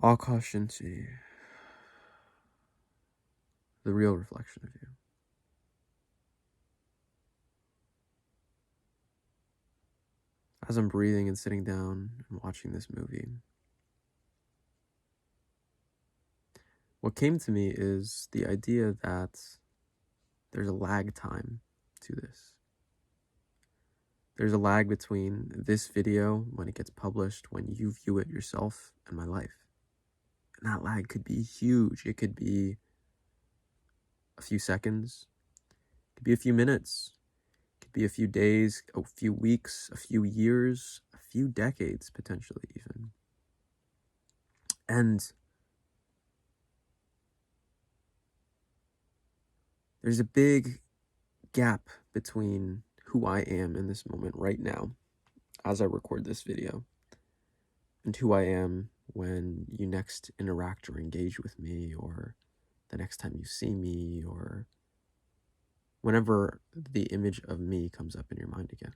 Akash Inti, the real reflection of you. As I'm breathing and sitting down and watching this movie, what came to me is the idea that there's a lag time to this. There's a lag between this video, when it gets published, when you view it yourself, and my life. And that lag could be huge. It could be a few seconds. It could be a few minutes. It could be a few days, a few weeks, a few years, a few decades, potentially even. And there's a big gap between who I am in this moment right now, as I record this video, and who I am when you next interact or engage with me, or the next time you see me, or whenever the image of me comes up in your mind again.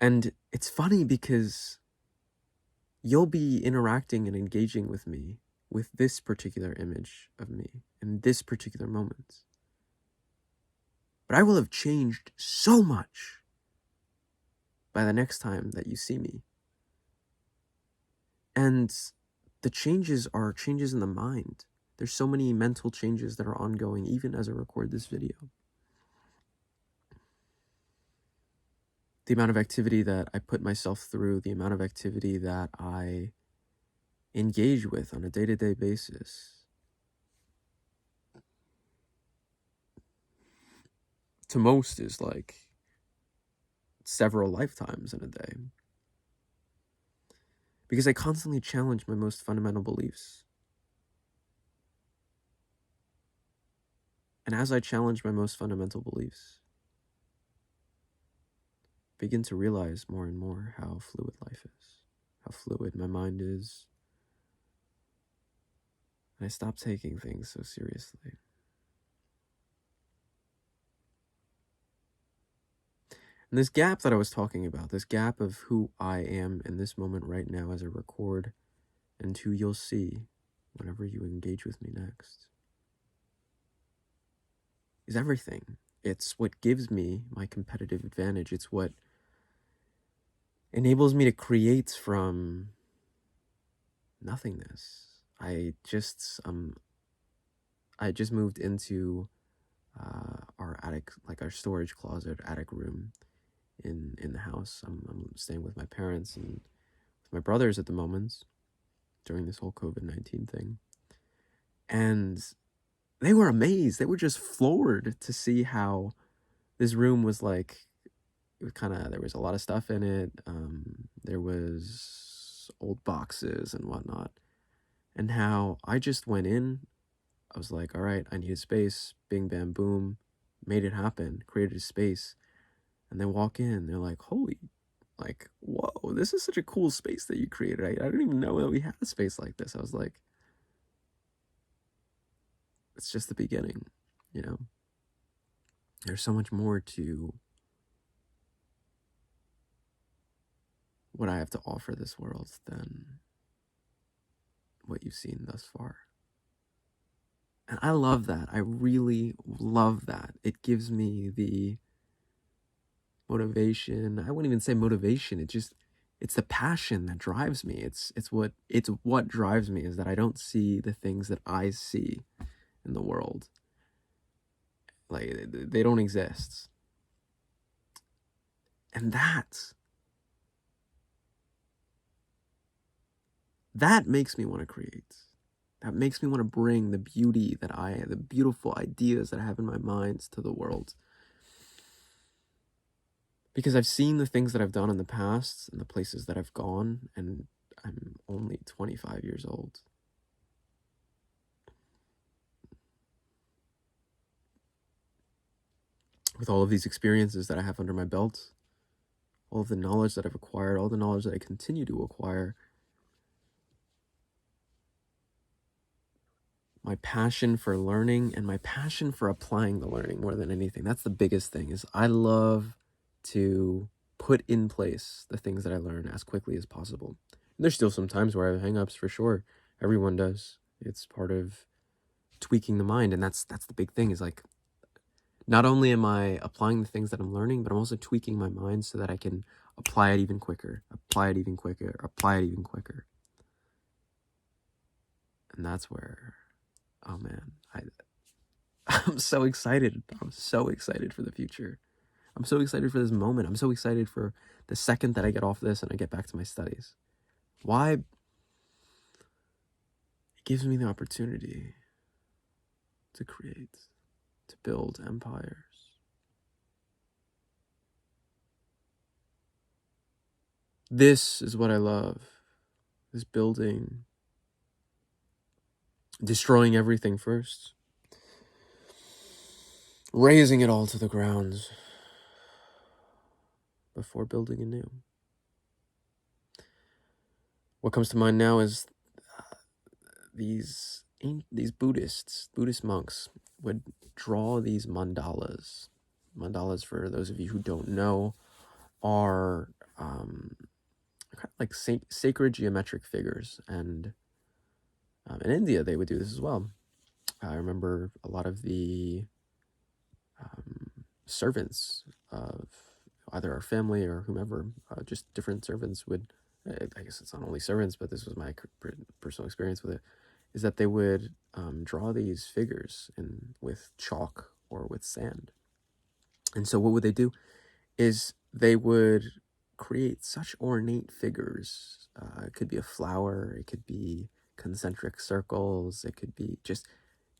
And it's funny because you'll be interacting and engaging with me with this particular image of me in this particular moment. But I will have changed so much by the next time that you see me. And the changes are changes in the mind. There's so many mental changes that are ongoing even as I record this video. The amount of activity that I put myself through, the amount of activity that I engage with on a day-to-day basis, to most is like several lifetimes in a day. Because I constantly challenge my most fundamental beliefs. And as I challenge my most fundamental beliefs, I begin to realize more and more how fluid life is, how fluid my mind is. And I stop taking things so seriously. And this gap that I was talking about, this gap of who I am in this moment right now as I record, and who you'll see whenever you engage with me next, is everything. It's what gives me my competitive advantage. It's what enables me to create from nothingness. I just moved into our attic, like our storage closet, attic room in the house. I'm staying with my parents and with my brothers at the moment during this whole COVID-19 thing. And they were amazed. They were just floored to see how this room was like, it was there was a lot of stuff in it. There was old boxes and whatnot. And how I just went in, I was like, all right, I need a space, bing, bam, boom, made it happen, created a space. And they walk in, they're like, holy, like, whoa, this is such a cool space that you created. I didn't even know that we had a space like this. I was like, it's just the beginning, you know? There's so much more to what I have to offer this world than what you've seen thus far. And I love that. I really love that. It gives me the motivation. I wouldn't even say motivation. It's the passion that drives me. It's what drives me, is that I don't see the things that I see in the world. Like, they don't exist. And that makes me want to create. That makes me want to bring the beautiful ideas that I have in my mind to the world. Because I've seen the things that I've done in the past and the places that I've gone, and I'm only 25 years old. With all of these experiences that I have under my belt, all of the knowledge that I've acquired, all the knowledge that I continue to acquire, my passion for learning and my passion for applying the learning more than anything. That's the biggest thing, is I love to put in place the things that I learn as quickly as possible. And there's still some times where I have hang-ups, for sure, Everyone does. It's part of tweaking the mind, and that's the big thing, is like, not only am I applying the things that I'm learning, but I'm also tweaking my mind so that I can apply it even quicker, apply it even quicker, apply it even quicker. And that's where, oh man, I'm so excited. I'm so excited for the future. I'm so excited for this moment. I'm so excited for the second that I get off this and I get back to my studies. Why? It gives me the opportunity to create, to build empires. This is what I love. This building, destroying everything first, razing it all to the ground before building anew. What comes to mind now is these Buddhist monks would draw these mandalas. Mandalas, for those of you who don't know, are kind of like sacred geometric figures, and in India they would do this as well. I remember a lot of the servants of either our family or whomever, just different servants would, I guess it's not only servants, but this was my personal experience with it, is that they would draw these figures with chalk or with sand. And so what would they do is they would create such ornate figures. It could be a flower, it could be concentric circles, it could be just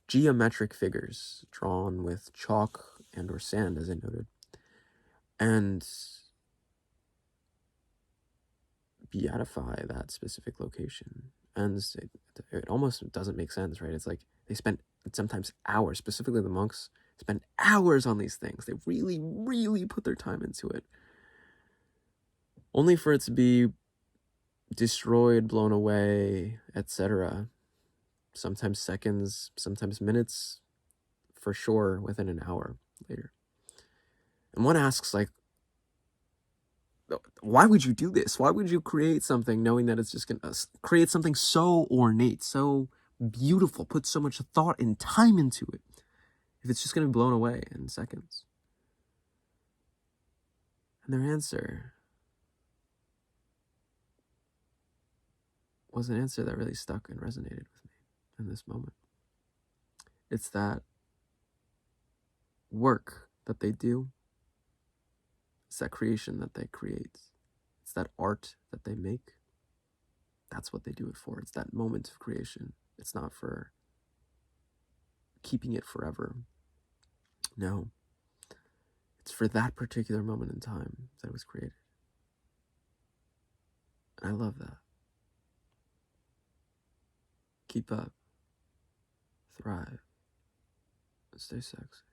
geometric figures drawn with chalk and or sand, as I noted, and beatify that specific location. And it almost doesn't make sense, right? It's like they spent sometimes hours, specifically the monks, spend hours on these things. They really, really put their time into it, only for it to be destroyed, blown away, etc. Sometimes seconds, sometimes minutes, for sure within an hour later. And one asks, like, why would you do this? Why would you create something knowing that it's just going to create something so ornate, so beautiful, put so much thought and time into it, if it's just going to be blown away in seconds? And their answer was an answer that really stuck and resonated with me in this moment. It's that work that they do. It's that creation that they create. It's that art that they make. That's what they do it for. It's that moment of creation. It's not for keeping it forever. No. It's for that particular moment in time that it was created. And I love that. Keep up. Thrive. Stay sexy.